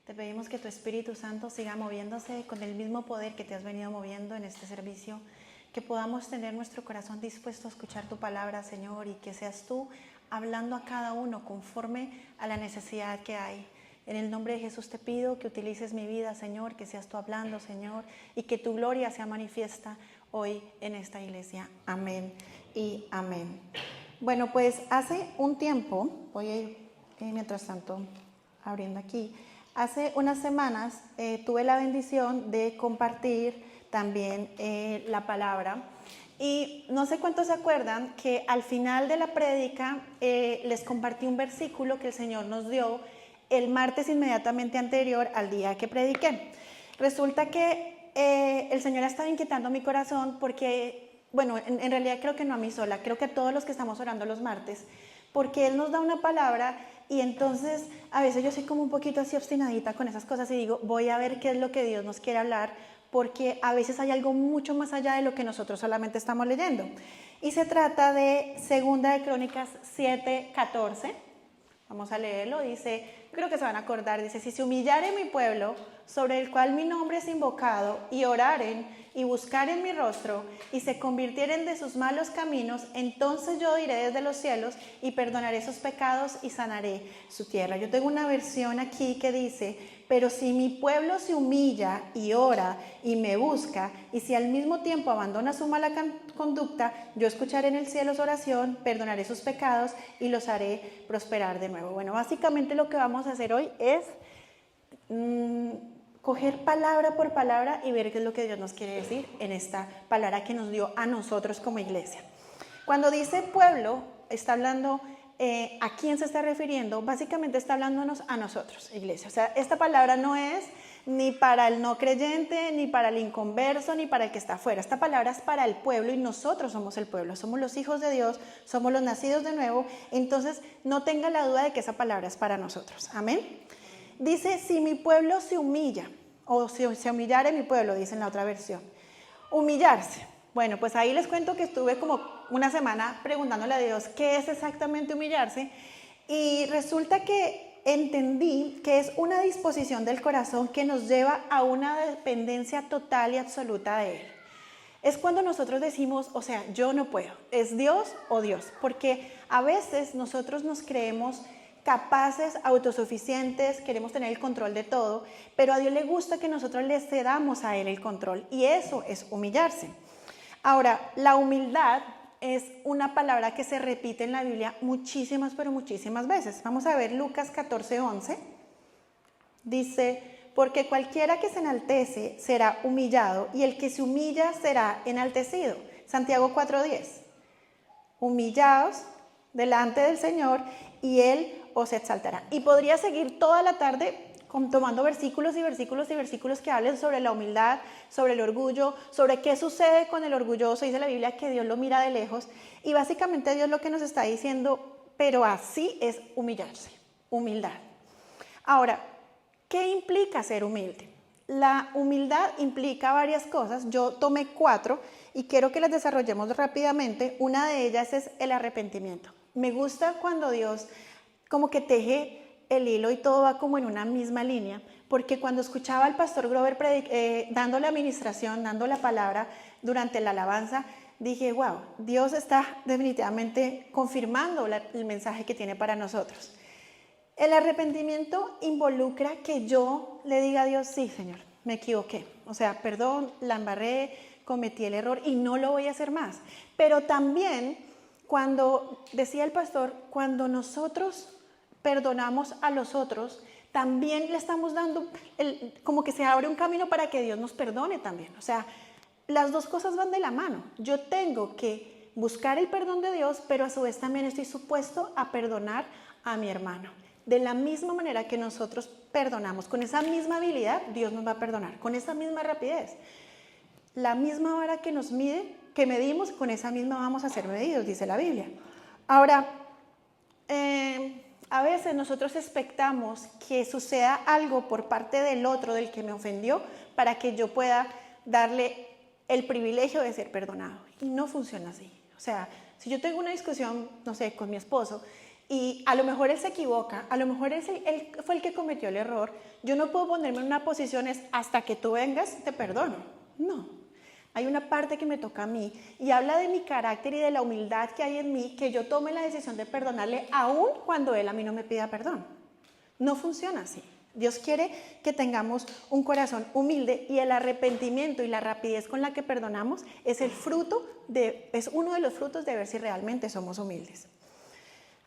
Te pedimos que tu Espíritu Santo siga moviéndose con el mismo poder que te has venido moviendo en este servicio, que podamos tener nuestro corazón dispuesto a escuchar tu palabra, Señor, y que seas tú hablando a cada uno conforme a la necesidad que hay. En el nombre de Jesús te pido que utilices mi vida, Señor, que seas tú hablando, Señor, y que tu gloria sea manifiesta hoy en esta iglesia. Amén y amén. Bueno, pues hace un tiempo, voy a ir mientras tanto abriendo aquí, hace unas semanas tuve la bendición de compartir también la palabra. Y no sé cuántos se acuerdan que al final de la prédica les compartí un versículo que el Señor nos dio el martes inmediatamente anterior al día que prediqué. Resulta que el Señor ha estado inquietando mi corazón porque, bueno, en realidad creo que no a mí sola, creo que a todos los que estamos orando los martes, porque Él nos da una palabra y entonces a veces yo soy como un poquito así obstinadita con esas cosas y digo, voy a ver qué es lo que Dios nos quiere hablar, porque a veces hay algo mucho más allá de lo que nosotros solamente estamos leyendo. Y se trata de 2 de Crónicas 7:14. Vamos a leerlo, dice, creo que se van a acordar, dice, si se humillare mi pueblo, sobre el cual mi nombre es invocado, y oraren y buscaren mi rostro, y se convirtieren de sus malos caminos, entonces yo iré desde los cielos y perdonaré sus pecados y sanaré su tierra. Yo tengo una versión aquí que dice, pero si mi pueblo se humilla y ora y me busca, y si al mismo tiempo abandona su mala conducta, yo escucharé en el cielo su oración, perdonaré sus pecados y los haré prosperar de nuevo. Bueno, básicamente lo que vamos a hacer hoy es coger palabra por palabra y ver qué es lo que Dios nos quiere decir en esta palabra que nos dio a nosotros como iglesia. Cuando dice pueblo, está hablando a quién se está refiriendo. Básicamente está hablándonos a nosotros, iglesia. O sea, esta palabra no es ni para el no creyente, ni para el inconverso, ni para el que está afuera. Esta palabra es para el pueblo y nosotros somos el pueblo. Somos los hijos de Dios, somos los nacidos de nuevo. Entonces, no tenga la duda de que esa palabra es para nosotros. Amén. Dice, si mi pueblo se humilla, o si se humillare mi pueblo, dice en la otra versión. Humillarse. Bueno, pues ahí les cuento que estuve como una semana preguntándole a Dios qué es exactamente humillarse, y resulta que entendí que es una disposición del corazón que nos lleva a una dependencia total y absoluta de Él. Es cuando nosotros decimos, o sea, yo no puedo, es Dios o Dios, porque a veces nosotros nos creemos capaces, autosuficientes, queremos tener el control de todo, pero a Dios le gusta que nosotros le cedamos a Él el control, y eso es humillarse. Ahora, la humildad es una palabra que se repite en la Biblia muchísimas, pero muchísimas veces. Vamos a ver Lucas 14:11. Dice, porque cualquiera que se enaltece será humillado, y el que se humilla será enaltecido. Santiago 4:10. Humillaos delante del Señor y Él os exaltará. Y podría seguir toda la tarde tomando versículos y versículos y versículos que hablen sobre la humildad, sobre el orgullo, sobre qué sucede con el orgulloso. Dice la Biblia que Dios lo mira de lejos, y básicamente Dios lo que nos está diciendo, pero así es humillarse, humildad. Ahora, ¿qué implica ser humilde? La humildad implica varias cosas. Yo tomé 4 y quiero que las desarrollemos rápidamente. Una de ellas es el arrepentimiento. Me gusta cuando Dios como que teje el hilo y todo va como en una misma línea, porque cuando escuchaba al pastor Grover dando la administración, dando la palabra durante la alabanza, dije, wow, Dios está definitivamente confirmando el mensaje que tiene para nosotros. El arrepentimiento involucra que yo le diga a Dios, sí, Señor, me equivoqué. O sea, perdón, la embarré, cometí el error y no lo voy a hacer más. Pero también, cuando decía el pastor, cuando nosotros perdonamos a los otros, también le estamos dando, como que se abre un camino para que Dios nos perdone también. O sea, las dos cosas van de la mano. Yo tengo que buscar el perdón de Dios, pero a su vez también estoy supuesto a perdonar a mi hermano. De la misma manera que nosotros perdonamos, con esa misma habilidad, Dios nos va a perdonar, con esa misma rapidez. La misma vara que nos mide, que medimos, con esa misma vamos a ser medidos, dice la Biblia. Ahora, a veces nosotros expectamos que suceda algo por parte del otro, del que me ofendió, para que yo pueda darle el privilegio de ser perdonado. Y no funciona así. O sea, si yo tengo una discusión, no sé, con mi esposo, y a lo mejor él se equivoca, a lo mejor él fue el que cometió el error, yo no puedo ponerme en una posición es hasta que tú vengas te perdono. No, hay una parte que me toca a mí y habla de mi carácter y de la humildad que hay en mí, que yo tome la decisión de perdonarle aún cuando él a mí no me pida perdón. No funciona así. Dios quiere que tengamos un corazón humilde y el arrepentimiento y la rapidez con la que perdonamos es uno de los frutos de ver si realmente somos humildes.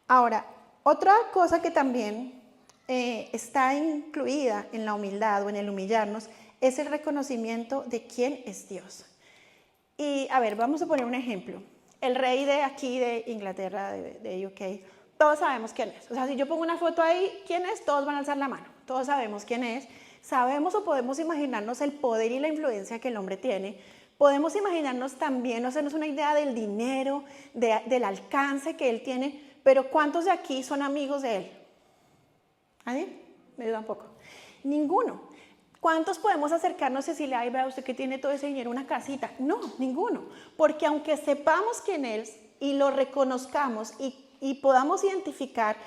Ahora, otra cosa que también está incluida en la humildad o en el humillarnos es el reconocimiento de quién es Dios. Y a ver, vamos a poner un ejemplo. El rey de aquí de Inglaterra, de UK, todos sabemos quién es. O sea, si yo pongo una foto ahí, ¿quién es? Todos van a alzar la mano. Todos sabemos quién es. Sabemos o podemos imaginarnos el poder y la influencia que el hombre tiene. Podemos imaginarnos también, hacernos una idea del dinero, del alcance que él tiene. Pero ¿cuántos de aquí son amigos de él? ¿Nadie? Me ayuda un poco. Ninguno. ¿Cuántos podemos acercarnos y decirle, ay, vea usted que tiene todo ese dinero, una casita? No, ninguno. Porque aunque sepamos quién es y lo reconozcamos y podamos identificar,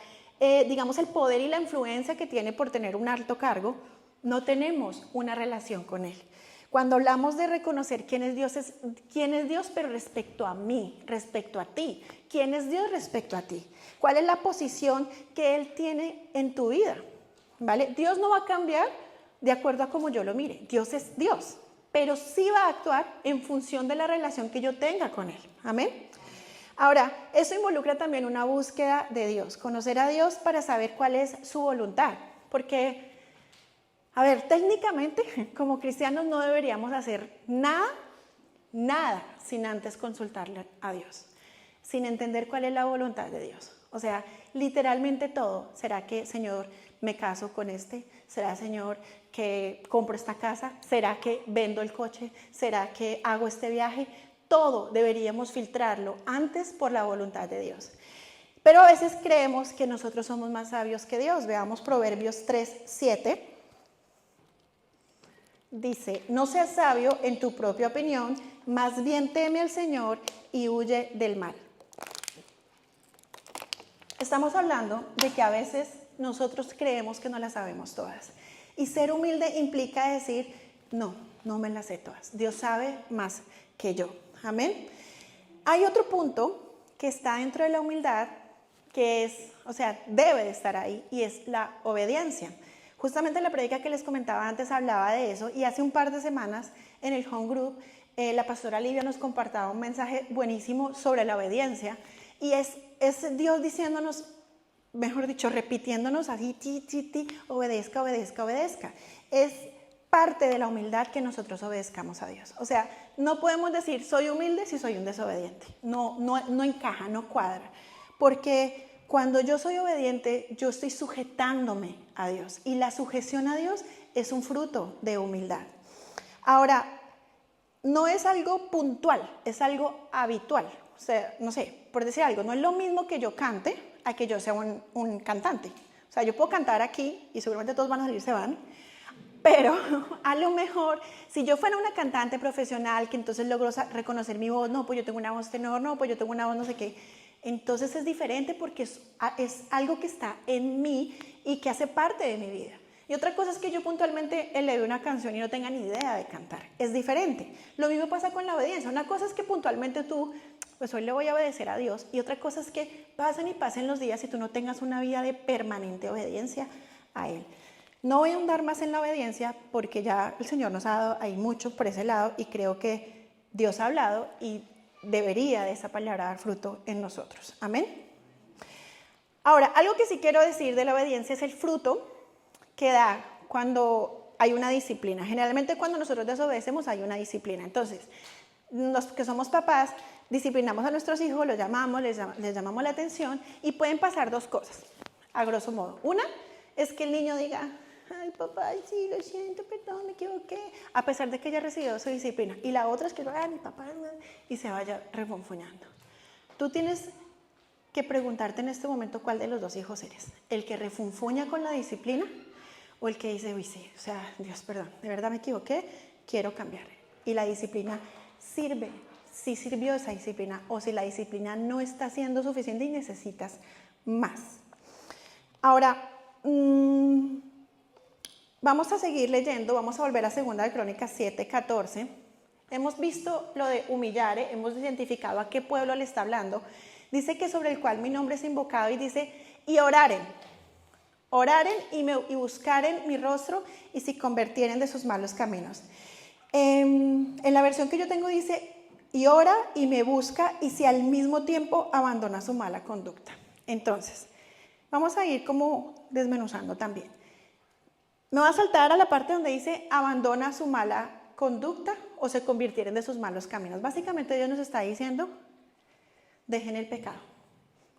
digamos, el poder y la influencia que tiene por tener un alto cargo, no tenemos una relación con él. Cuando hablamos de reconocer quién es Dios, pero respecto a mí, respecto a ti. ¿Quién es Dios respecto a ti? ¿Cuál es la posición que Él tiene en tu vida? ¿Vale? Dios no va a cambiar de acuerdo a cómo yo lo mire. Dios es Dios, pero sí va a actuar en función de la relación que yo tenga con Él. Amén. Ahora, eso involucra también una búsqueda de Dios, conocer a Dios para saber cuál es su voluntad, porque, a ver, técnicamente, como cristianos no deberíamos hacer nada sin antes consultarle a Dios, sin entender cuál es la voluntad de Dios. O sea, literalmente todo. ¿Será que, Señor, me caso con este? ¿Será, Señor, que compro esta casa? ¿Será que vendo el coche? ¿Será que hago este viaje? Todo deberíamos filtrarlo antes por la voluntad de Dios. Pero a veces creemos que nosotros somos más sabios que Dios. Veamos Proverbios 3:7. Dice, no seas sabio en tu propia opinión, más bien teme al Señor y huye del mal. Estamos hablando de que a veces nosotros creemos que no las sabemos todas. Y ser humilde implica decir, no me las sé todas. Dios sabe más que yo. Amén. Hay otro punto que está dentro de la humildad que debe de estar ahí y es la obediencia. Justamente la prédica que les comentaba antes hablaba de eso y hace un par de semanas en el home group la pastora Livia nos compartía un mensaje buenísimo sobre la obediencia y es Dios diciéndonos, mejor dicho, repitiéndonos así, obedezca, obedezca, obedezca. Es parte de la humildad que nosotros obedezcamos a Dios. O sea, no podemos decir soy humilde si soy un desobediente. No encaja, no cuadra. Porque cuando yo soy obediente, yo estoy sujetándome a Dios. Y la sujeción a Dios es un fruto de humildad. Ahora, no es algo puntual, es algo habitual. O sea, no sé, por decir algo, no es lo mismo que yo cante a que yo sea un cantante. O sea, yo puedo cantar aquí y seguramente todos van a salir, se van. Pero a lo mejor, si yo fuera una cantante profesional que entonces logró reconocer mi voz, no, pues yo tengo una voz tenor, no, pues yo tengo una voz no sé qué, entonces es diferente porque es algo que está en mí y que hace parte de mi vida. Y otra cosa es que yo puntualmente eleve una canción y no tenga ni idea de cantar. Es diferente. Lo mismo pasa con la obediencia. Una cosa es que puntualmente tú, pues hoy le voy a obedecer a Dios. Y otra cosa es que pasen los días y tú no tengas una vida de permanente obediencia a Él. No voy a ahondar más en la obediencia porque ya el Señor nos ha dado ahí mucho por ese lado y creo que Dios ha hablado y debería de esa palabra dar fruto en nosotros. Amén. Ahora, algo que sí quiero decir de la obediencia es el fruto que da cuando hay una disciplina. Generalmente cuando nosotros desobedecemos hay una disciplina. Entonces, los que somos papás disciplinamos a nuestros hijos, los llamamos, les llamamos la atención y pueden pasar dos cosas, a grosso modo. Una es que el niño diga, ay papá, sí, lo siento, perdón, me equivoqué, a pesar de que haya recibido su disciplina. Y la otra es que mi papá, y se vaya refunfuñando. Tú tienes que preguntarte en este momento cuál de los dos hijos eres. ¿El que refunfuña con la disciplina o el que dice, uy, sí, o sea, Dios, perdón, de verdad me equivoqué, quiero cambiar? Y la disciplina sirve, si sirvió esa disciplina o si la disciplina no está siendo suficiente y necesitas más. Ahora, vamos a seguir leyendo, vamos a volver a 2 de Crónicas 7:14. Hemos visto lo de humillare, hemos identificado a qué pueblo le está hablando. Dice que sobre el cual mi nombre es invocado y dice, y oraren y buscaren mi rostro y se convirtieren de sus malos caminos. En la versión que yo tengo dice, y ora y me busca y si al mismo tiempo abandona su mala conducta. Entonces, vamos a ir como desmenuzando también. Me voy a saltar a la parte donde dice, abandona su mala conducta o se convirtieren de sus malos caminos. Básicamente Dios nos está diciendo, dejen el pecado.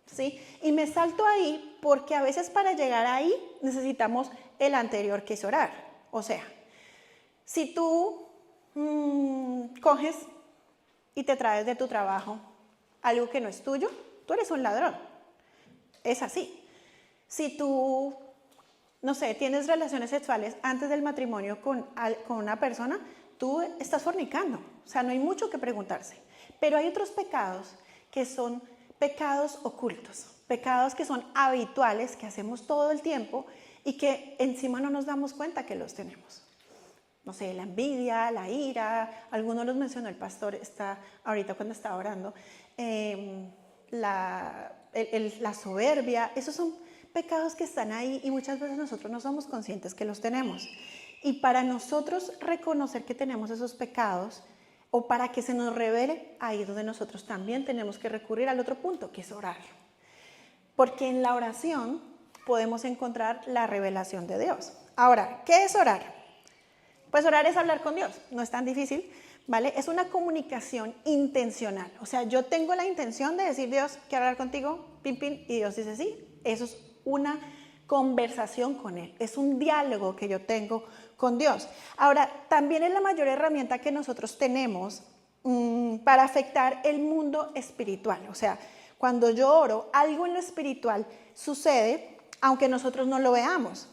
¿Sí? Y me salto ahí porque a veces para llegar ahí necesitamos el anterior, que es orar. O sea, si tú coges y te traes de tu trabajo algo que no es tuyo, tú eres un ladrón. Es así. Si tú, no sé, tienes relaciones sexuales antes del matrimonio con una persona, tú estás fornicando. O sea, no hay mucho que preguntarse. Pero hay otros pecados que son pecados ocultos, pecados que son habituales, que hacemos todo el tiempo y que encima no nos damos cuenta que los tenemos. No sé, la envidia, la ira, algunos los mencionó el pastor ahorita cuando estaba orando, la soberbia, esos son pecados que están ahí y muchas veces nosotros no somos conscientes que los tenemos. Y para nosotros reconocer que tenemos esos pecados, o para que se nos revele, ahí es donde nosotros también tenemos que recurrir al otro punto, que es orar. Porque en la oración podemos encontrar la revelación de Dios. Ahora, ¿qué es orar? Pues orar es hablar con Dios, no es tan difícil, ¿vale? Es una comunicación intencional. O sea, yo tengo la intención de decir, Dios, quiero hablar contigo, pim, pim, y Dios dice sí. Eso es una conversación con Él, es un diálogo que yo tengo con Dios. Ahora, también es la mayor herramienta que nosotros tenemos para afectar el mundo espiritual. O sea, cuando yo oro, algo en lo espiritual sucede, aunque nosotros no lo veamos.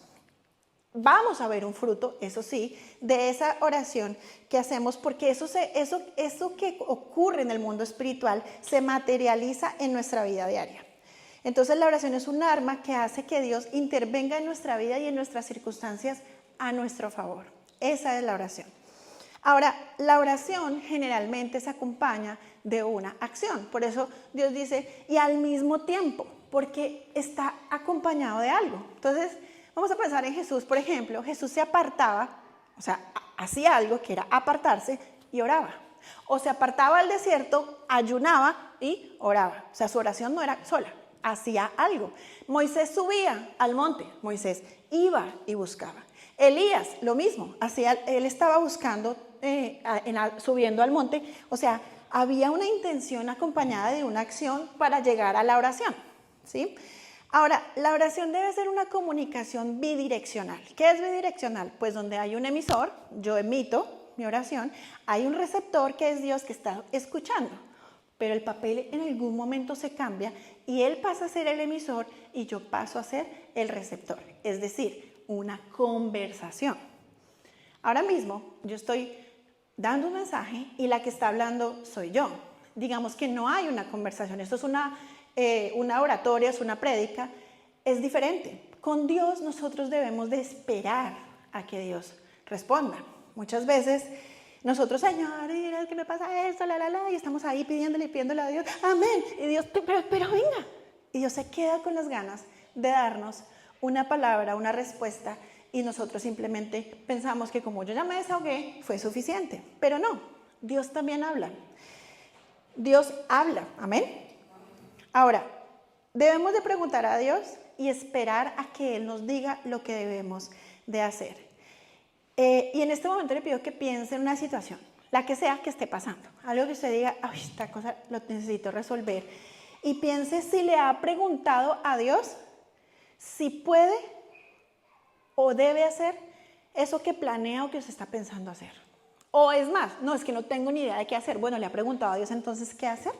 Vamos a ver un fruto, eso sí, de esa oración que hacemos, porque eso que ocurre en el mundo espiritual se materializa en nuestra vida diaria. Entonces la oración es un arma que hace que Dios intervenga en nuestra vida y en nuestras circunstancias a nuestro favor. Esa es la oración. Ahora, la oración generalmente se acompaña de una acción. Por eso Dios dice, y al mismo tiempo, porque está acompañado de algo. Entonces, vamos a pensar en Jesús, por ejemplo. Jesús se apartaba, o sea, hacía algo que era apartarse y oraba. O se apartaba al desierto, ayunaba y oraba. O sea, su oración no era sola, hacía algo. Moisés subía al monte, Moisés iba y buscaba. Elías, lo mismo, él estaba buscando, subiendo al monte, o sea, había una intención acompañada de una acción para llegar a la oración, ¿sí? Ahora, la oración debe ser una comunicación bidireccional. ¿Qué es bidireccional? Pues donde hay un emisor, yo emito mi oración, hay un receptor que es Dios que está escuchando, pero el papel en algún momento se cambia y Él pasa a ser el emisor y yo paso a ser el receptor, es decir, una conversación. Ahora mismo yo estoy dando un mensaje y la que está hablando soy yo. Digamos que no hay una conversación, esto es una oratoria, es una prédica, es diferente. Con Dios nosotros debemos de esperar a que Dios responda. Muchas veces nosotros, Señor, mira que me pasa esto, y estamos ahí pidiéndole a Dios, amén, y Dios, pero venga. Y Dios se queda con las ganas de darnos una palabra, una respuesta, y nosotros simplemente pensamos que como yo ya me desahogué, fue suficiente. Pero no, Dios también habla. Dios habla, amén. Ahora, debemos de preguntar a Dios y esperar a que Él nos diga lo que debemos de hacer. Y en este momento le pido que piense en una situación, la que sea que esté pasando. Algo que usted diga, ay, esta cosa lo necesito resolver. Y piense si le ha preguntado a Dios si puede o debe hacer eso que planea o que se está pensando hacer. O es más, no, es que no tengo ni idea de qué hacer. Bueno, le ha preguntado a Dios, entonces, ¿qué hacer?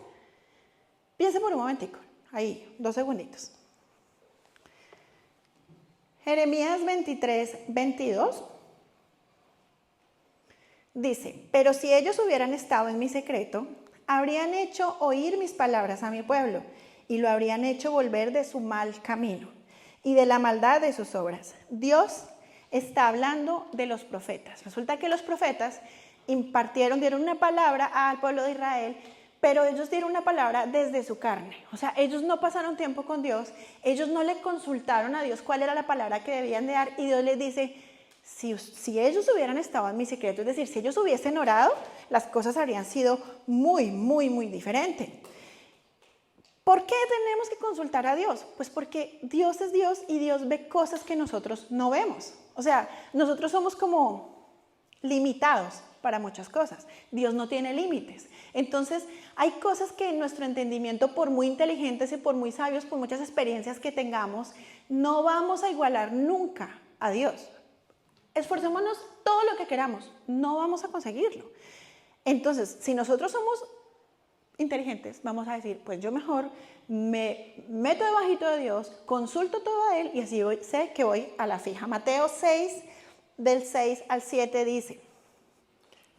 Piense por un momentico, ahí, 2 segunditos. Jeremías 23:22 dice, pero si ellos hubieran estado en mi secreto, habrían hecho oír mis palabras a mi pueblo y lo habrían hecho volver de su mal camino y de la maldad de sus obras. Dios está hablando de los profetas. Resulta que los profetas dieron una palabra al pueblo de Israel, pero ellos dieron una palabra desde su carne. O sea, ellos no pasaron tiempo con Dios, ellos no le consultaron a Dios cuál era la palabra que debían de dar, y Dios les dice, si ellos hubieran estado en mi secreto, es decir, si ellos hubiesen orado, las cosas habrían sido muy, muy, muy diferentes. ¿Por qué tenemos que consultar a Dios? Pues porque Dios es Dios y Dios ve cosas que nosotros no vemos. O sea, nosotros somos como limitados para muchas cosas. Dios no tiene límites. Entonces, hay cosas que en nuestro entendimiento, por muy inteligentes y por muy sabios, por muchas experiencias que tengamos, no vamos a igualar nunca a Dios. Esforcémonos todo lo que queramos, no vamos a conseguirlo. Entonces, si nosotros somos inteligentes, vamos a decir, pues yo mejor me meto debajito de Dios, consulto todo a Él y así sé que voy a la fija. Mateo 6, del 6 al 7 dice,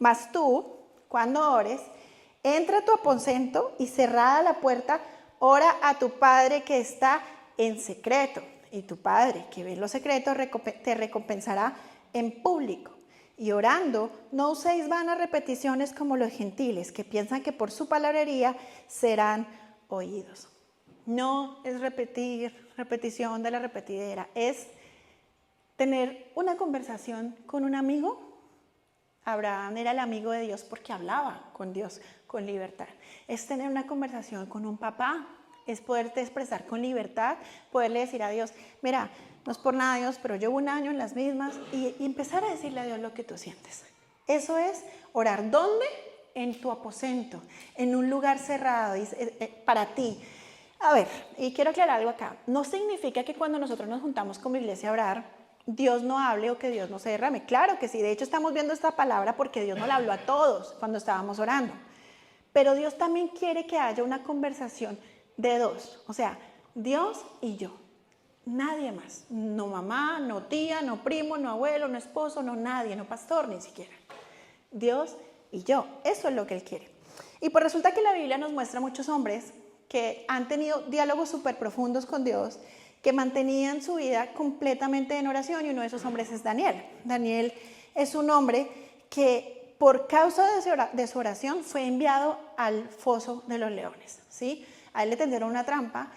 mas tú, cuando ores, entra a tu aposento y cerrada la puerta, ora a tu Padre que está en secreto. Y tu Padre que ve en lo secreto te recompensará en público. Y orando, no uséis vanas repeticiones como los gentiles, que piensan que por su palabrería serán oídos. No es repetición de la repetidera, es tener una conversación con un amigo. Abraham era el amigo de Dios porque hablaba con Dios con libertad. Es tener una conversación con un papá, es poderte expresar con libertad, poderle decir a Dios, mira, no es por nada Dios, pero llevo un año en las mismas, y empezar a decirle a Dios lo que tú sientes. Eso es orar. ¿Dónde? En tu aposento, en un lugar cerrado para ti. A ver, y quiero aclarar algo acá. No significa que cuando nosotros nos juntamos como iglesia a orar, Dios no hable o que Dios no se derrame. Claro que sí, de hecho estamos viendo esta palabra porque Dios nos la habló a todos cuando estábamos orando. Pero Dios también quiere que haya una conversación de dos, o sea, Dios y yo. Nadie más, no mamá, no tía, no primo, no abuelo, no esposo, no nadie, no pastor ni siquiera. Dios y yo, eso es lo que Él quiere. Y pues resulta que la Biblia nos muestra muchos hombres que han tenido diálogos súper profundos con Dios, que mantenían su vida completamente en oración, y uno de esos hombres es Daniel. Daniel es un hombre que por causa de su oración fue enviado al foso de los leones, ¿sí? A él le tendieron una trampa,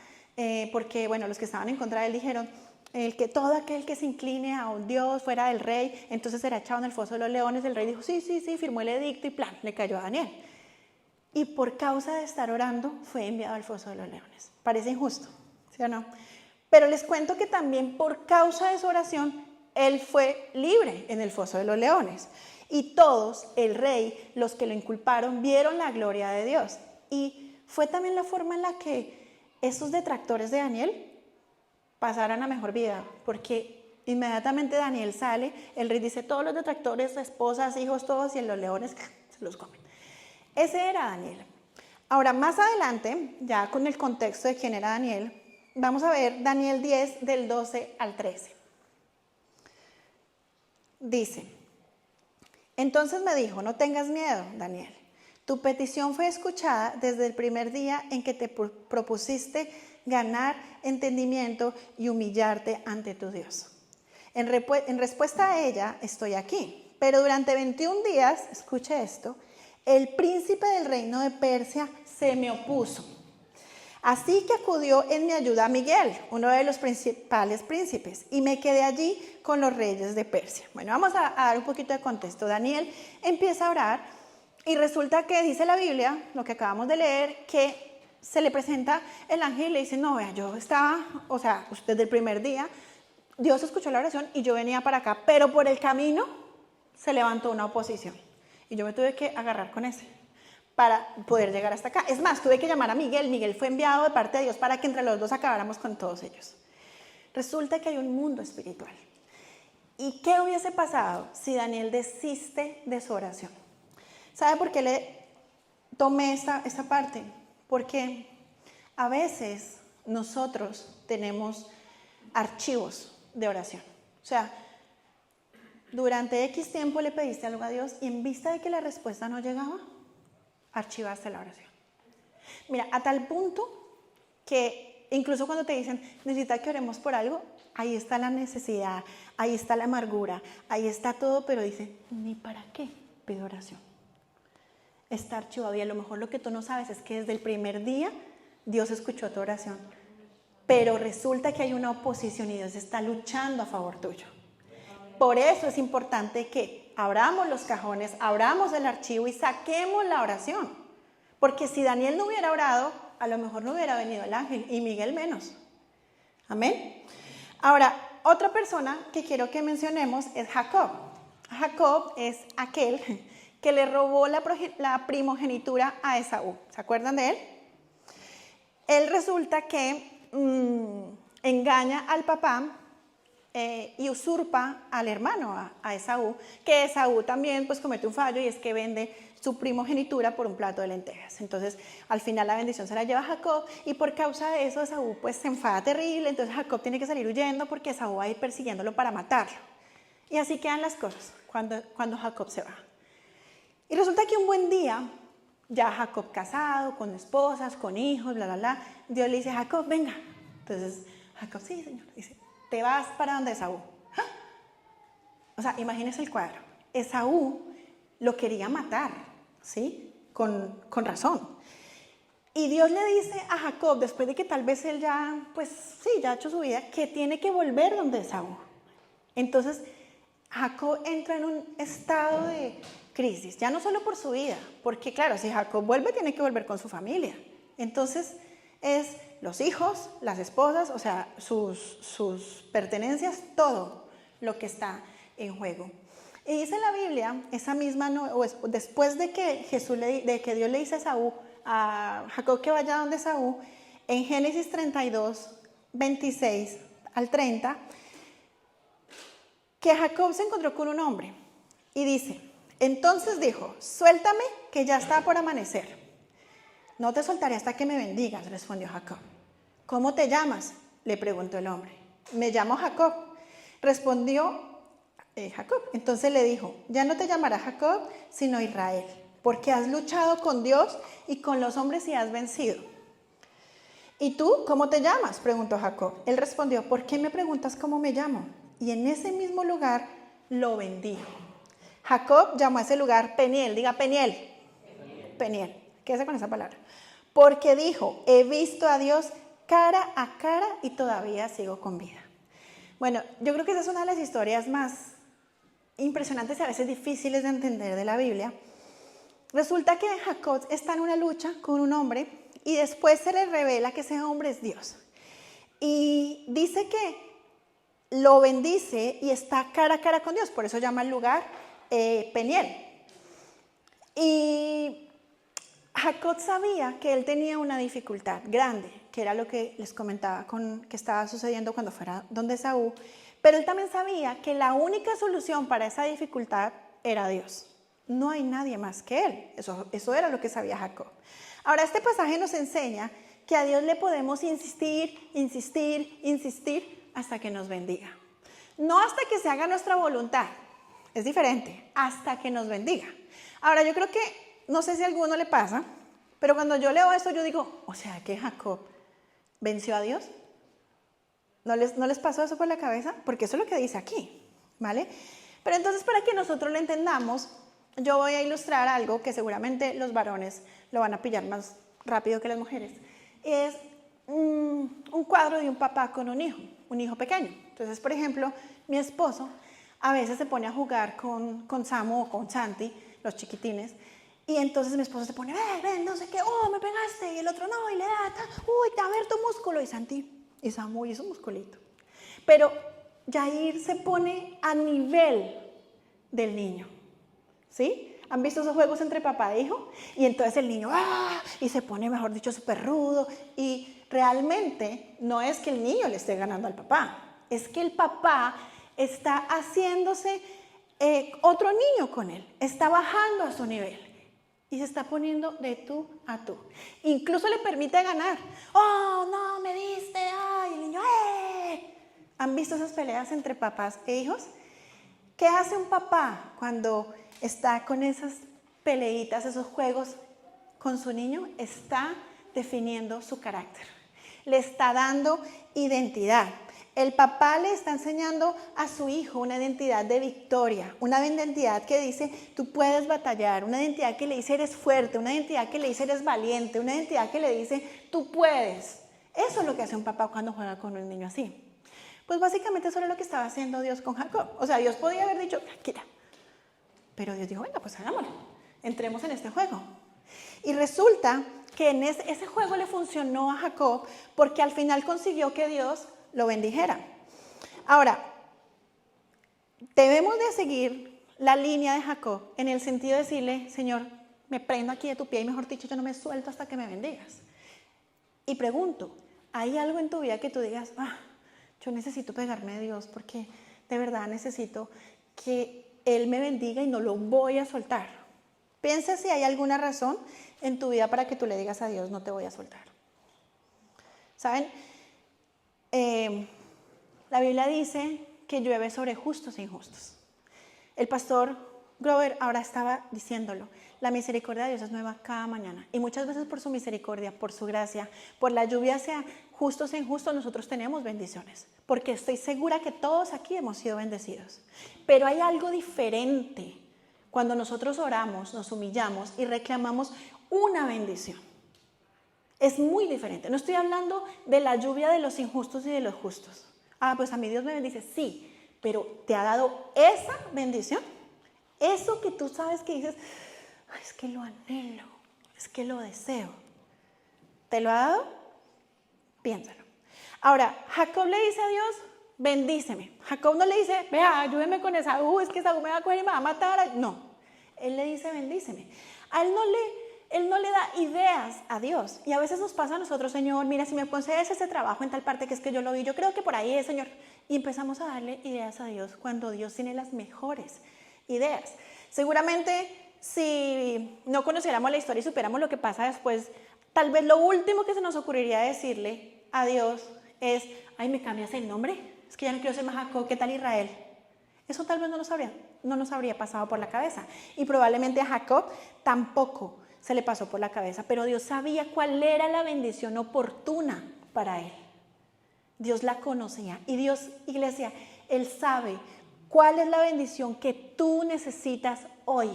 porque bueno, los que estaban en contra de él dijeron que todo aquel que se incline a un dios fuera del rey, entonces será echado en el foso de los leones. El rey dijo sí, firmó el edicto y plan, le cayó a Daniel. Y por causa de estar orando fue enviado al foso de los leones. Parece injusto, ¿sí o no? Pero les cuento que también por causa de su oración él fue libre en el foso de los leones. Y todos, el rey, los que lo inculparon, vieron la gloria de Dios. Y fue también la forma en la que estos detractores de Daniel pasaran a mejor vida, porque inmediatamente Daniel sale, el rey dice, todos los detractores, esposas, hijos, todos, y los leones se los comen. Ese era Daniel. Ahora, más adelante, ya con el contexto de quién era Daniel, vamos a ver Daniel 10, del 12 al 13. Dice, entonces me dijo, no tengas miedo, Daniel. Tu petición fue escuchada desde el primer día en que te propusiste ganar entendimiento y humillarte ante tu Dios. En respuesta a ella, estoy aquí. Pero durante 21 días, escuche esto, el príncipe del reino de Persia se me opuso. Así que acudió en mi ayuda a Miguel, uno de los principales príncipes, y me quedé allí con los reyes de Persia. Bueno, vamos a dar un poquito de contexto. Daniel empieza a orar. Y resulta que dice la Biblia, lo que acabamos de leer, que se le presenta el ángel y le dice, no, vea, yo estaba, o sea, desde el primer día, Dios escuchó la oración y yo venía para acá, pero por el camino se levantó una oposición. Y yo me tuve que agarrar con ese para poder llegar hasta acá. Es más, tuve que llamar a Miguel. Miguel fue enviado de parte de Dios para que entre los dos acabáramos con todos ellos. Resulta que hay un mundo espiritual. ¿Y qué hubiese pasado si Daniel desiste de su oración? ¿Sabe por qué le tomé esta parte? Porque a veces nosotros tenemos archivos de oración. O sea, durante X tiempo le pediste algo a Dios y en vista de que la respuesta no llegaba, archivaste la oración. Mira, a tal punto que incluso cuando te dicen, necesita que oremos por algo, ahí está la necesidad, ahí está la amargura, ahí está todo, pero dice, ni para qué pido oración. Está archivado y a lo mejor lo que tú no sabes es que desde el primer día Dios escuchó tu oración, pero resulta que hay una oposición y Dios está luchando a favor tuyo. Por eso es importante que abramos los cajones, abramos el archivo y saquemos la oración. Porque si Daniel no hubiera orado, a lo mejor no hubiera venido el ángel y Miguel menos. Amén. Ahora, otra persona que quiero que mencionemos es Jacob. Jacob es aquel que le robó la primogenitura a Esaú. ¿Se acuerdan de él? Él resulta que engaña al papá y usurpa al hermano, a Esaú, que Esaú también pues comete un fallo y es que vende su primogenitura por un plato de lentejas. Entonces, al final la bendición se la lleva a Jacob y por causa de eso Esaú pues se enfada terrible, entonces Jacob tiene que salir huyendo porque Esaú va a ir persiguiéndolo para matarlo. Y así quedan las cosas cuando Jacob se va. Y resulta que un buen día, ya Jacob casado, con esposas, con hijos, bla, bla, bla, Dios le dice, Jacob, venga. Entonces, Jacob, sí, Señor, dice, te vas para donde Esaú. ¡Ah! O sea, imagínese el cuadro. Esaú lo quería matar, ¿sí? Con razón. Y Dios le dice a Jacob, después de que tal vez él ya, pues sí, ya ha hecho su vida, que tiene que volver donde Esaú. Entonces, Jacob entra en un estado de crisis, ya no solo por su vida, porque claro, si Jacob vuelve, tiene que volver con su familia. Entonces, es los hijos, las esposas, o sea, sus pertenencias, todo lo que está en juego. Y dice la Biblia, esa misma, después de que Dios le dice a Jacob que vaya donde Esaú, en Génesis 32, 26 al 30, que Jacob se encontró con un hombre y dice, entonces dijo, suéltame que ya está por amanecer. No te soltaré hasta que me bendigas, respondió Jacob. ¿Cómo te llamas?, le preguntó el hombre. Me llamo Jacob, respondió Jacob. Entonces le dijo, ya no te llamarás Jacob, sino Israel, porque has luchado con Dios y con los hombres y has vencido. ¿Y tú cómo te llamas?, preguntó Jacob. Él respondió, ¿por qué me preguntas cómo me llamo? Y en ese mismo lugar lo bendijo. Jacob llamó a ese lugar Peniel, diga Peniel. Peniel, quédese con esa palabra. Porque dijo, he visto a Dios cara a cara y todavía sigo con vida. Bueno, yo creo que esa es una de las historias más impresionantes y a veces difíciles de entender de la Biblia. Resulta que Jacob está en una lucha con un hombre y después se le revela que ese hombre es Dios. Y dice que lo bendice y está cara a cara con Dios, por eso llama el lugar Peniel. Y Jacob sabía que él tenía una dificultad grande, que era lo que les comentaba que estaba sucediendo cuando fuera donde Esaú, pero él también sabía que la única solución para esa dificultad era Dios. No hay nadie más que él. Eso era lo que sabía Jacob. Ahora, este pasaje nos enseña que a Dios le podemos insistir hasta que nos bendiga. No hasta que se haga nuestra voluntad, es diferente, hasta que nos bendiga. Ahora, yo creo que, no sé si a alguno le pasa, pero cuando yo leo esto, yo digo, o sea, que Jacob venció a Dios. ¿No les pasó eso por la cabeza? Porque eso es lo que dice aquí, ¿vale? Pero entonces, para que nosotros lo entendamos, yo voy a ilustrar algo que seguramente los varones lo van a pillar más rápido que las mujeres. Es un cuadro de un papá con un hijo pequeño. Entonces, por ejemplo, mi esposo a veces se pone a jugar con Samu o con Santi, los chiquitines, y entonces mi esposo se pone, ven, no sé qué, oh, me pegaste, y el otro no, y le da, uy, a ver tu músculo, y Santi y Samu y su musculito. Pero Yair se pone a nivel del niño, ¿sí? ¿Han visto esos juegos entre papá e hijo? Y entonces el niño, y se pone, mejor dicho, súper rudo, y realmente no es que el niño le esté ganando al papá, es que el papá está haciéndose otro niño con él, está bajando a su nivel y se está poniendo de tú a tú. Incluso le permite ganar. ¡Oh, no, me diste! ¡Ay! El niño, ¡eh! ¿Han visto esas peleas entre papás e hijos? ¿Qué hace un papá cuando está con esas peleitas, esos juegos con su niño? Está definiendo su carácter. Le está dando identidad. El papá le está enseñando a su hijo una identidad de victoria, una identidad que dice, tú puedes batallar, una identidad que le dice, eres fuerte, una identidad que le dice, eres valiente, una identidad que le dice, tú puedes. Eso es lo que hace un papá cuando juega con un niño así. Pues básicamente eso era lo que estaba haciendo Dios con Jacob. O sea, Dios podía haber dicho, quita. Pero Dios dijo, venga, pues hagámoslo, entremos en este juego. Y resulta que en ese juego le funcionó a Jacob porque al final consiguió que Dios lo bendijera. Ahora, debemos de seguir la línea de Jacob en el sentido de decirle, Señor, me prendo aquí de tu pie y mejor dicho, yo no me suelto hasta que me bendigas. Y pregunto, ¿hay algo en tu vida que tú digas, yo necesito pegarme de Dios porque de verdad necesito que Él me bendiga y no lo voy a soltar? Piensa si hay alguna razón en tu vida para que tú le digas a Dios, no te voy a soltar. ¿Saben? La Biblia dice que llueve sobre justos e injustos. El pastor Grover ahora estaba diciéndolo. La misericordia de Dios es nueva cada mañana. Y muchas veces por su misericordia, por su gracia, por la lluvia hacia justos e injustos, nosotros tenemos bendiciones. Porque estoy segura que todos aquí hemos sido bendecidos. Pero hay algo diferente cuando nosotros oramos, nos humillamos y reclamamos una bendición. Es muy diferente. No estoy hablando de la lluvia de los injustos y de los justos. Pues a mí Dios me bendice. Sí, pero ¿te ha dado esa bendición? Eso que tú sabes que dices, es que lo anhelo, es que lo deseo. ¿Te lo ha dado? Piénsalo. Ahora, Jacob le dice a Dios, bendíceme. Jacob no le dice, vea, ayúdeme con Esaú, es que Esaú me va a coger y me va a matar. No, él le dice, bendíceme. A él no le da ideas a Dios. Y a veces nos pasa a nosotros, Señor, mira, si me concedes ese trabajo en tal parte que es que yo lo vi, yo creo que por ahí es, Señor. Y empezamos a darle ideas a Dios cuando Dios tiene las mejores ideas. Seguramente, si no conociéramos la historia y supiéramos lo que pasa después, tal vez lo último que se nos ocurriría decirle a Dios es, ¿me cambias el nombre? Es que ya no quiero ser más Jacob, ¿qué tal Israel? Eso tal vez no nos habría pasado por la cabeza. Y probablemente a Jacob tampoco se le pasó por la cabeza, pero Dios sabía cuál era la bendición oportuna para él. Dios la conocía. Y Dios, iglesia, Él sabe cuál es la bendición que tú necesitas hoy.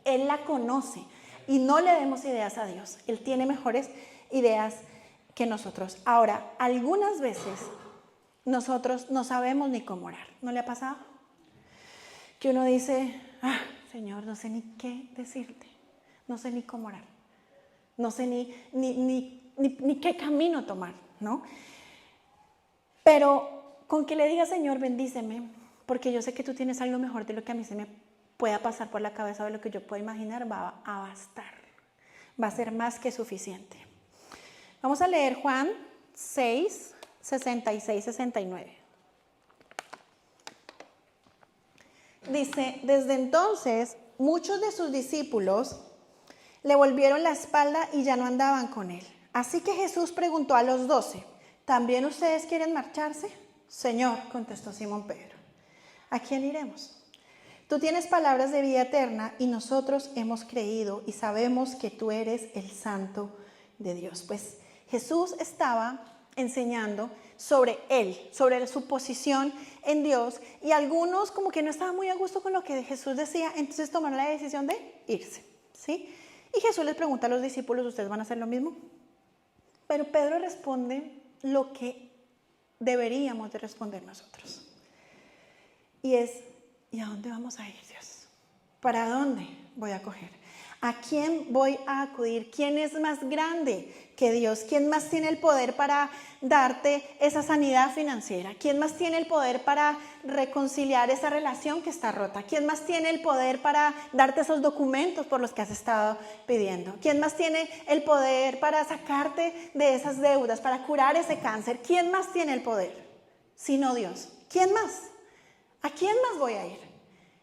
Él la conoce. Y no le demos ideas a Dios. Él tiene mejores ideas que nosotros. Ahora, algunas veces nosotros no sabemos ni cómo orar. ¿No le ha pasado? Que uno dice, Señor, no sé ni qué decirte. No sé ni cómo orar. No sé ni qué camino tomar, ¿no? Pero con que le diga, Señor, bendíceme, porque yo sé que tú tienes algo mejor de lo que a mí se me pueda pasar por la cabeza o de lo que yo pueda imaginar, va a bastar. Va a ser más que suficiente. Vamos a leer Juan 6, 66, 69. Dice, desde entonces muchos de sus discípulos le volvieron la espalda y ya no andaban con él. Así que Jesús preguntó a los 12, ¿también ustedes quieren marcharse? Señor, contestó Simón Pedro, ¿a quién iremos? Tú tienes palabras de vida eterna y nosotros hemos creído y sabemos que tú eres el Santo de Dios. Pues Jesús estaba enseñando sobre él, sobre su posición en Dios, y algunos como que no estaban muy a gusto con lo que Jesús decía, entonces tomaron la decisión de irse, ¿sí? Y Jesús les pregunta a los discípulos, ¿ustedes van a hacer lo mismo? Pero Pedro responde lo que deberíamos de responder nosotros. Y es, ¿y a dónde vamos a ir, Dios? ¿Para dónde voy a coger? ¿A quién voy a acudir? ¿Quién es más grande que Dios? ¿Quién más tiene el poder para darte esa sanidad financiera? ¿Quién más tiene el poder para reconciliar esa relación que está rota? ¿Quién más tiene el poder para darte esos documentos por los que has estado pidiendo? ¿Quién más tiene el poder para sacarte de esas deudas, para curar ese cáncer? ¿Quién más tiene el poder? Sino Dios. ¿Quién más? ¿A quién más voy a ir?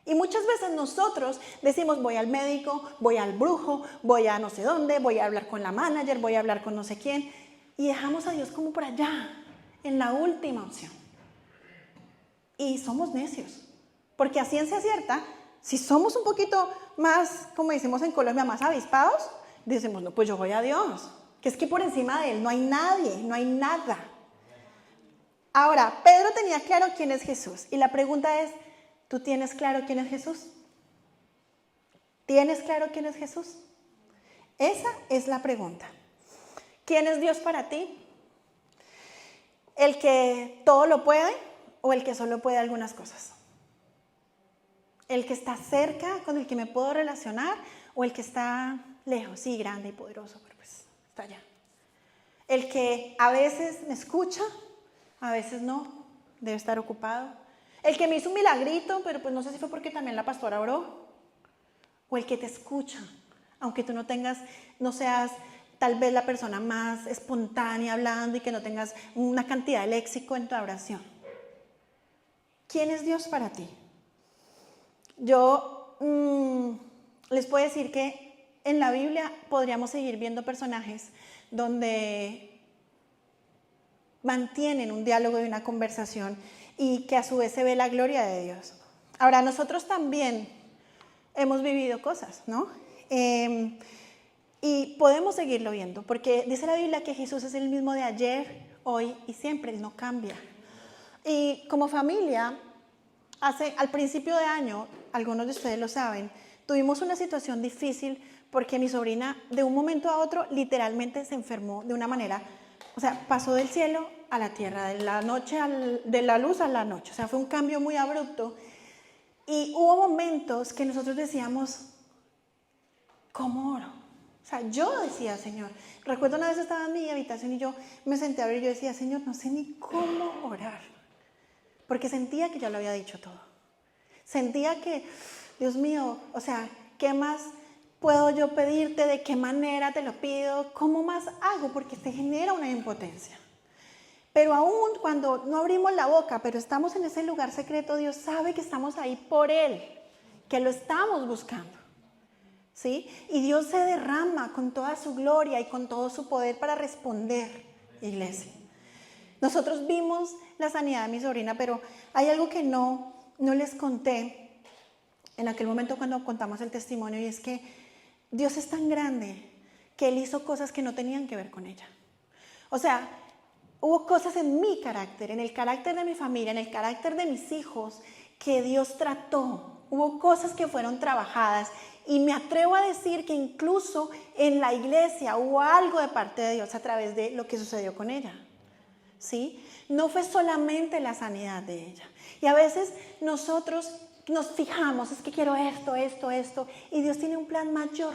Y muchas veces nosotros decimos, voy al médico, voy al brujo, voy a no sé dónde, voy a hablar con la manager, voy a hablar con no sé quién, y dejamos a Dios como por allá, en la última opción. Y somos necios, porque a ciencia cierta, si somos un poquito más, como decimos en Colombia, más avispados, decimos, no, pues yo voy a Dios. que es que por encima de él no hay nadie, no hay nada. Ahora, Pedro tenía claro quién es Jesús. Y la pregunta es, ¿tú tienes claro quién es Jesús? ¿Tienes claro quién es Jesús? Esa es la pregunta. ¿Quién es Dios para ti? ¿El que todo lo puede o el que solo puede algunas cosas? ¿El que está cerca, con el que me puedo relacionar, o el que está lejos, sí, grande y poderoso, pero pues está allá? El que a veces me escucha, a veces no, debe estar ocupado. El que me hizo un milagrito, pero pues no sé si fue porque también la pastora oró. O el que te escucha, aunque tú no seas tal vez la persona más espontánea hablando y que no tengas una cantidad de léxico en tu oración. ¿Quién es Dios para ti? Yo les puedo decir que en la Biblia podríamos seguir viendo personajes donde mantienen un diálogo y una conversación y que a su vez se ve la gloria de Dios. Ahora, nosotros también hemos vivido cosas, ¿no? Y podemos seguirlo viendo, porque dice la Biblia que Jesús es el mismo de ayer, hoy y siempre, Él no cambia. Y como familia, al principio de año, algunos de ustedes lo saben, tuvimos una situación difícil porque mi sobrina de un momento a otro literalmente se enfermó de una manera, o sea, pasó del cielo a la tierra, de la luz a la noche, o sea, fue un cambio muy abrupto. Y hubo momentos que nosotros decíamos, ¿cómo oro? O sea, yo decía, Señor, recuerdo una vez estaba en mi habitación y yo me senté a ver y yo decía, Señor, no sé ni cómo orar, porque sentía que ya lo había dicho todo. Sentía que, Dios mío, o sea, ¿qué más puedo yo pedirte? ¿De qué manera te lo pido? ¿Cómo más hago? Porque se genera una impotencia. Pero aún cuando no abrimos la boca, pero estamos en ese lugar secreto, Dios sabe que estamos ahí por Él, que lo estamos buscando, ¿sí? Y Dios se derrama con toda su gloria y con todo su poder para responder, iglesia. Nosotros vimos la sanidad de mi sobrina, pero hay algo que no les conté en aquel momento cuando contamos el testimonio, y es que Dios es tan grande que Él hizo cosas que no tenían que ver con ella. O sea, hubo cosas en mi carácter, en el carácter de mi familia, en el carácter de mis hijos, que Dios trató. Hubo cosas que fueron trabajadas y me atrevo a decir que incluso en la iglesia hubo algo de parte de Dios a través de lo que sucedió con ella, ¿sí? No fue solamente la sanidad de ella. Y a veces nosotros nos fijamos, es que quiero esto, y Dios tiene un plan mayor,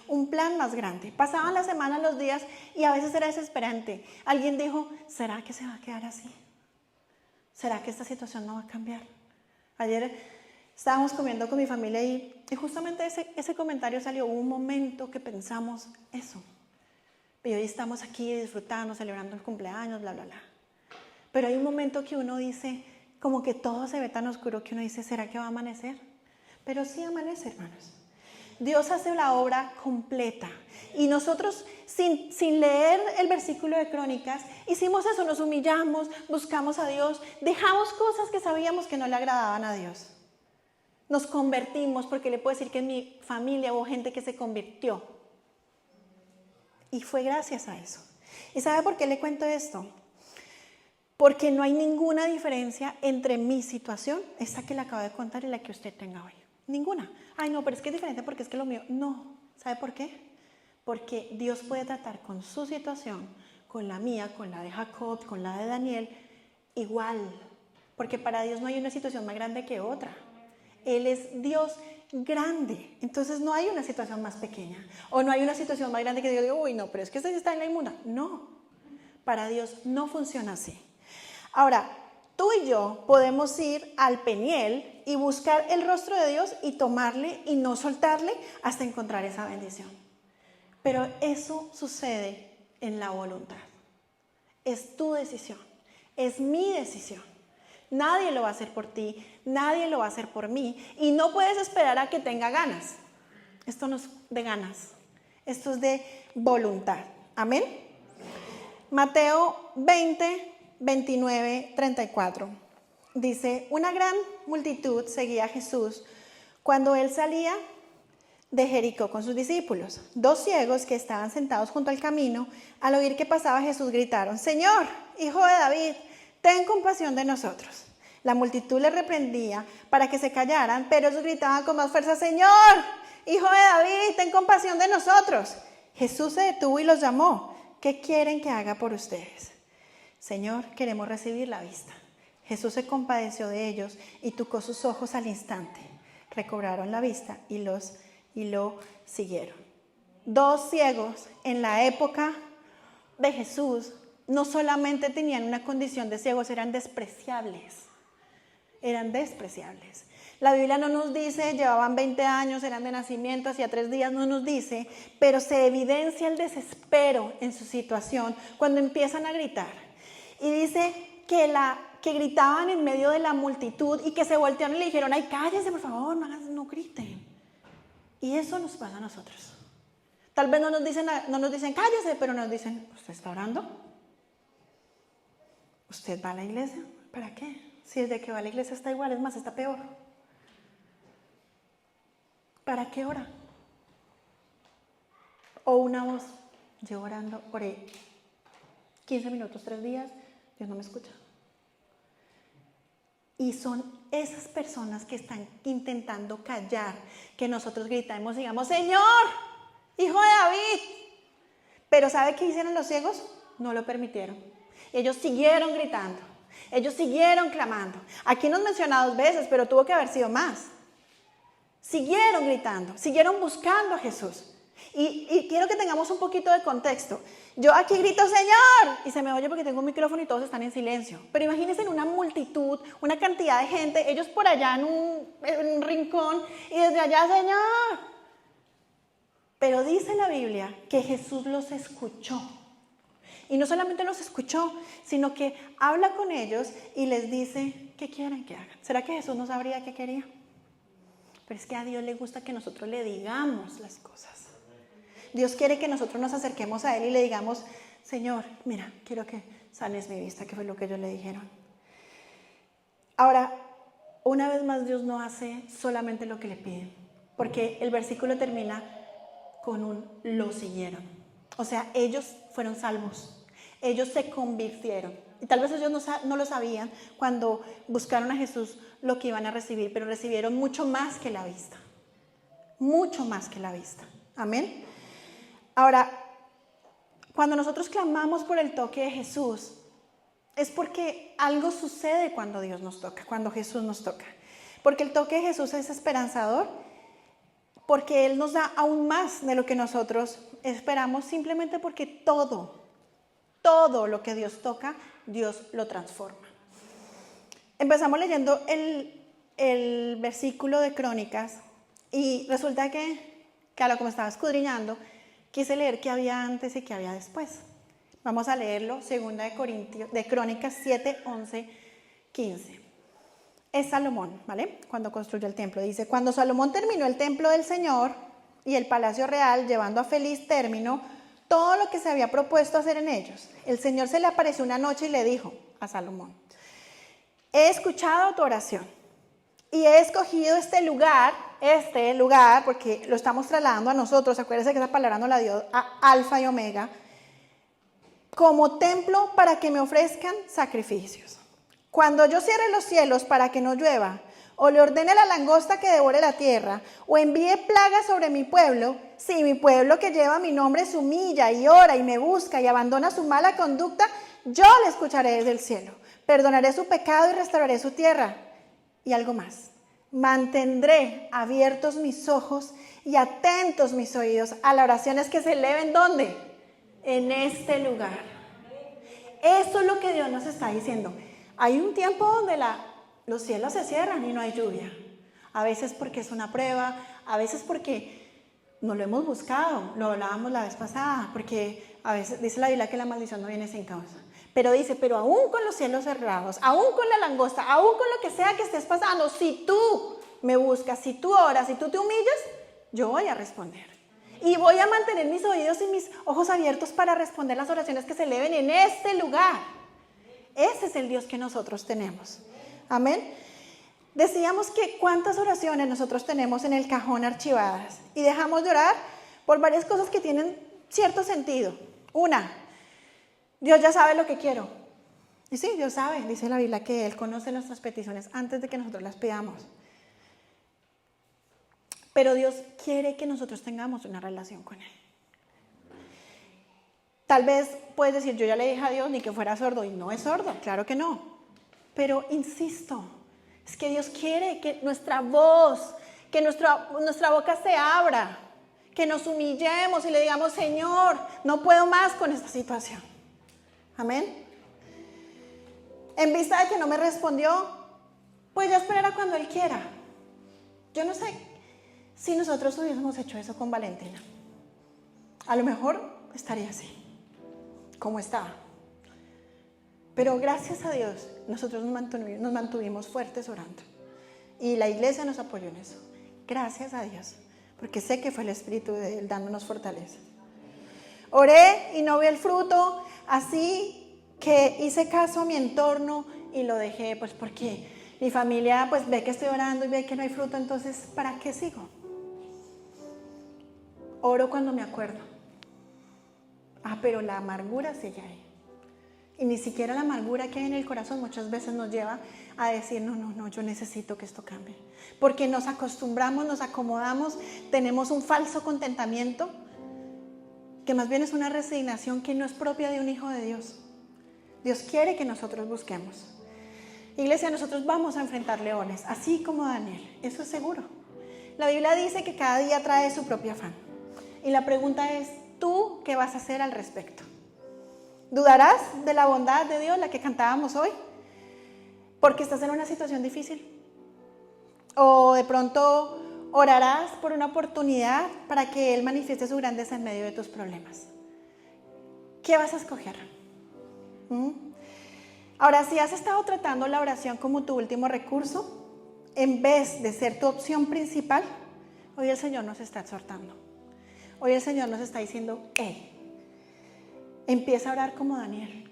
un plan más grande. Pasaban las semanas, los días, y a veces era desesperante. Alguien dijo, ¿será que se va a quedar así? ¿Será que esta situación no va a cambiar? Ayer estábamos comiendo con mi familia y justamente ese comentario salió. Hubo un momento que pensamos eso. Y hoy estamos aquí disfrutando, celebrando el cumpleaños, bla, bla, bla. Pero hay un momento que uno dice, como que todo se ve tan oscuro que uno dice, ¿será que va a amanecer? Pero sí amanece, hermanos. Dios hace la obra completa. Y nosotros, sin leer el versículo de Crónicas, hicimos eso, nos humillamos, buscamos a Dios, dejamos cosas que sabíamos que no le agradaban a Dios. Nos convertimos, porque le puedo decir que en mi familia hubo gente que se convirtió. Y fue gracias a eso. ¿Y sabe por qué le cuento esto? Porque no hay ninguna diferencia entre mi situación, esta que le acabo de contar, y la que usted tenga hoy. Ninguna. Ay, no, pero es que es diferente porque es que lo mío. No. ¿Sabe por qué? Porque Dios puede tratar con su situación, con la mía, con la de Jacob, con la de Daniel, igual. Porque para Dios no hay una situación más grande que otra. Él es Dios grande. Entonces no hay una situación más pequeña. O no hay una situación más grande que Dios diga, uy, no, pero es que esta está en la inmunda. No. Para Dios no funciona así. Ahora, tú y yo podemos ir al Peniel y buscar el rostro de Dios y tomarle y no soltarle hasta encontrar esa bendición. Pero eso sucede en la voluntad. Es tu decisión, es mi decisión. Nadie lo va a hacer por ti, nadie lo va a hacer por mí. Y no puedes esperar a que tenga ganas. Esto no es de ganas, esto es de voluntad. Amén. Mateo 20, 29, 34. Dice, una gran multitud seguía a Jesús. Cuando él salía, de Jericó con sus discípulos. 2 ciegos que estaban sentados junto al camino, al oír que pasaba Jesús, gritaron: Señor, Hijo de David, ten compasión de nosotros. La multitud les reprendía para que se callaran, pero ellos gritaban con más fuerza: Señor, Hijo de David, ten compasión de nosotros. Jesús se detuvo y los llamó: ¿qué quieren que haga por ustedes? Señor, queremos recibir la vista. Jesús se compadeció de ellos y tocó sus ojos al instante. Recobraron la vista y lo siguieron. 2 ciegos en la época de Jesús no solamente tenían una condición de ciegos, eran despreciables. Eran despreciables. La Biblia no nos dice, llevaban 20 años, eran de nacimiento, hacía 3 días, no nos dice, pero se evidencia el desespero en su situación cuando empiezan a gritar. Y dice que gritaban en medio de la multitud y que se voltearon y le dijeron: ay, cállense por favor, no griten. Y eso nos pasa a nosotros. Tal vez no nos dicen cállese, pero nos dicen: ¿usted está orando? ¿Usted va a la iglesia? ¿Para qué? Si desde que va a la iglesia está igual, es más, está peor. ¿Para qué ora? O una voz: yo orando, oré 15 minutos, 3 días, Dios no me escucha. Y son esas personas que están intentando callar que nosotros gritamos y digamos: Señor, Hijo de David. Pero ¿sabe qué hicieron los ciegos? No lo permitieron. Ellos siguieron gritando, ellos siguieron clamando. Aquí nos menciona 2 veces, pero tuvo que haber sido más. Siguieron gritando, siguieron buscando a Jesús. Y quiero que tengamos un poquito de contexto. Yo aquí grito: Señor, y se me oye porque tengo un micrófono y todos están en silencio. Pero imagínense en una multitud, una cantidad de gente, ellos por allá en un rincón y desde allá: Señor. Pero dice la Biblia que Jesús los escuchó. Y no solamente los escuchó, sino que habla con ellos y les dice: ¿qué quieren que hagan? ¿Será que Jesús no sabría qué quería? Pero es que a Dios le gusta que nosotros le digamos las cosas. Dios quiere que nosotros nos acerquemos a Él y le digamos: Señor, mira, quiero que sanes mi vista, que fue lo que ellos le dijeron. Ahora, una vez más, Dios no hace solamente lo que le piden, porque el versículo termina con un lo siguieron. O sea, ellos fueron salvos, ellos se convirtieron. Y tal vez ellos no lo sabían cuando buscaron a Jesús lo que iban a recibir, pero recibieron mucho más que la vista. Mucho más que la vista. Amén. Ahora, cuando nosotros clamamos por el toque de Jesús, es porque algo sucede cuando Dios nos toca, cuando Jesús nos toca. Porque el toque de Jesús es esperanzador, porque Él nos da aún más de lo que nosotros esperamos, simplemente porque todo lo que Dios toca, Dios lo transforma. Empezamos leyendo el versículo de Crónicas y resulta que como estaba escudriñando, quise leer qué había antes y qué había después. Vamos a leerlo, 2 de Crónicas 7, 11, 15. Es Salomón, ¿vale? Cuando construyó el templo. Dice: cuando Salomón terminó el templo del Señor y el palacio real, llevando a feliz término todo lo que se había propuesto hacer en ellos, el Señor se le apareció una noche y le dijo a Salomón: he escuchado tu oración y he escogido este lugar, porque lo estamos trasladando a nosotros. Acuérdense que esa palabra nos la dio a Alfa y Omega, como templo para que me ofrezcan sacrificios. Cuando yo cierre los cielos para que no llueva, o le ordene a la langosta que devore la tierra, o envíe plagas sobre mi pueblo, si mi pueblo que lleva mi nombre se humilla y ora y me busca y abandona su mala conducta, yo le escucharé desde el cielo, perdonaré su pecado y restauraré su tierra. Y algo más: mantendré abiertos mis ojos y atentos mis oídos a las oraciones que se eleven, ¿dónde? En este lugar. Eso es lo que Dios nos está diciendo. Hay un tiempo donde los cielos se cierran y no hay lluvia. A veces porque es una prueba, a veces porque no lo hemos buscado, lo hablábamos la vez pasada, porque a veces dice la Biblia que la maldición no viene sin causa. Pero dice: pero aún con los cielos cerrados, aún con la langosta, aún con lo que sea que estés pasando, si tú me buscas, si tú oras, si tú te humillas, yo voy a responder. Y voy a mantener mis oídos y mis ojos abiertos para responder las oraciones que se eleven en este lugar. Ese es el Dios que nosotros tenemos. Amén. Decíamos que cuántas oraciones nosotros tenemos en el cajón archivadas y dejamos de orar por varias cosas que tienen cierto sentido. Una, Dios ya sabe lo que quiero. Y sí, Dios sabe, dice la Biblia que Él conoce nuestras peticiones antes de que nosotros las pidamos. Pero Dios quiere que nosotros tengamos una relación con Él. Tal vez puedes decir, yo ya le dije a Dios ni que fuera sordo, y no es sordo, claro que no. Pero insisto, es que Dios quiere que nuestra voz, que nuestra boca se abra, que nos humillemos y le digamos, Señor, no puedo más con esta situación. Amén. En vista de que no me respondió, pues ya esperará cuando Él quiera. Yo no sé si nosotros hubiésemos hecho eso con Valentina. A lo mejor estaría así, como estaba. Pero gracias a Dios, nosotros nos mantuvimos fuertes orando. Y la iglesia nos apoyó en eso. Gracias a Dios, porque sé que fue el Espíritu de Él dándonos fortaleza. Oré y no vi el fruto, así que hice caso a mi entorno y lo dejé, pues porque mi familia pues ve que estoy orando y ve que no hay fruto, entonces ¿para qué sigo? Oro cuando me acuerdo. Pero la amargura sigue ahí. Y ni siquiera la amargura que hay en el corazón muchas veces nos lleva a decir, no, yo necesito que esto cambie. Porque nos acostumbramos, nos acomodamos, tenemos un falso contentamiento, que más bien es una resignación que no es propia de un hijo de Dios. Dios quiere que nosotros busquemos. Iglesia, nosotros vamos a enfrentar leones, así como Daniel, eso es seguro. La Biblia dice que cada día trae su propio afán. Y la pregunta es, ¿tú qué vas a hacer al respecto? ¿Dudarás de la bondad de Dios, la que cantábamos hoy? Porque estás en una situación difícil. O de pronto orarás por una oportunidad para que Él manifieste su grandeza en medio de tus problemas. ¿Qué vas a escoger? Ahora, si has estado tratando la oración como tu último recurso, en vez de ser tu opción principal, hoy el Señor nos está exhortando. Hoy el Señor nos está diciendo, empieza a orar como Daniel.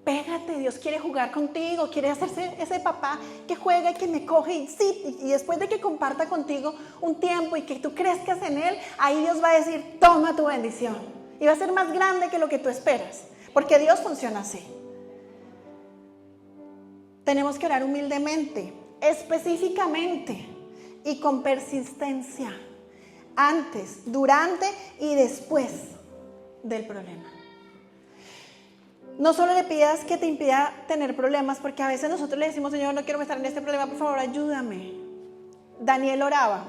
Pégate, Dios quiere jugar contigo, quiere hacerse ese papá que juega y que me coge y después de que comparta contigo un tiempo y que tú crezcas en Él, ahí Dios va a decir, toma tu bendición. Y va a ser más grande que lo que tú esperas, porque Dios funciona así. Tenemos que orar humildemente, específicamente y con persistencia, antes, durante y después del problema. No solo le pidas que te impida tener problemas, porque a veces nosotros le decimos, Señor, no quiero estar en este problema, por favor, ayúdame. Daniel oraba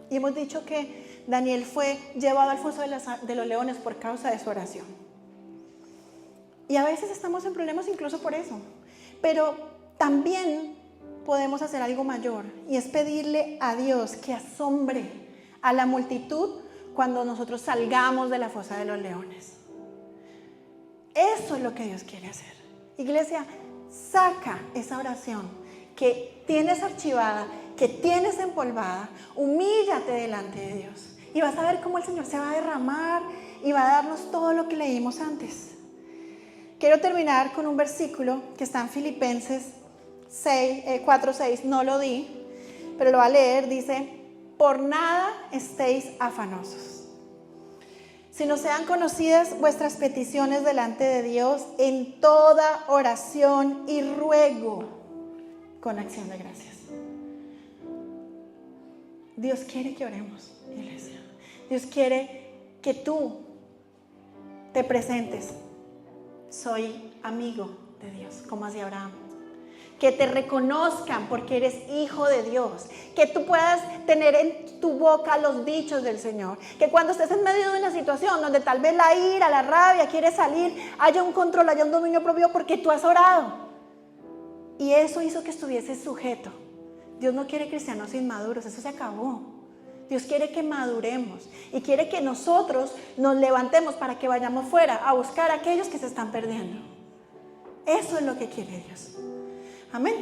y hemos dicho que Daniel fue llevado al foso de los leones por causa de su oración. Y a veces estamos en problemas incluso por eso, pero también podemos hacer algo mayor y es pedirle a Dios que asombre a la multitud cuando nosotros salgamos de la fosa de los leones. Eso es lo que Dios quiere hacer. Iglesia, saca esa oración que tienes archivada, que tienes empolvada, humíllate delante de Dios y vas a ver cómo el Señor se va a derramar y va a darnos todo lo que leímos antes. Quiero terminar con un versículo que está en Filipenses 4:6, no lo di, pero lo voy a leer, dice, por nada estéis afanosos, sino sean conocidas vuestras peticiones delante de Dios en toda oración y ruego con acción de gracias. Dios quiere que oremos, iglesia. Dios quiere que tú te presentes. Soy amigo de Dios, como hacía Abraham. Que te reconozcan porque eres hijo de Dios, que tú puedas tener en tu boca los dichos del Señor, que cuando estés en medio de una situación donde tal vez la ira, la rabia quiere salir, haya un control, haya un dominio propio porque tú has orado y eso hizo que estuvieses sujeto. Dios no quiere cristianos inmaduros, eso se acabó. Dios quiere que maduremos y quiere que nosotros nos levantemos para que vayamos fuera a buscar a aquellos que se están perdiendo. Eso es lo que quiere Dios. Amén.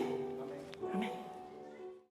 Amén.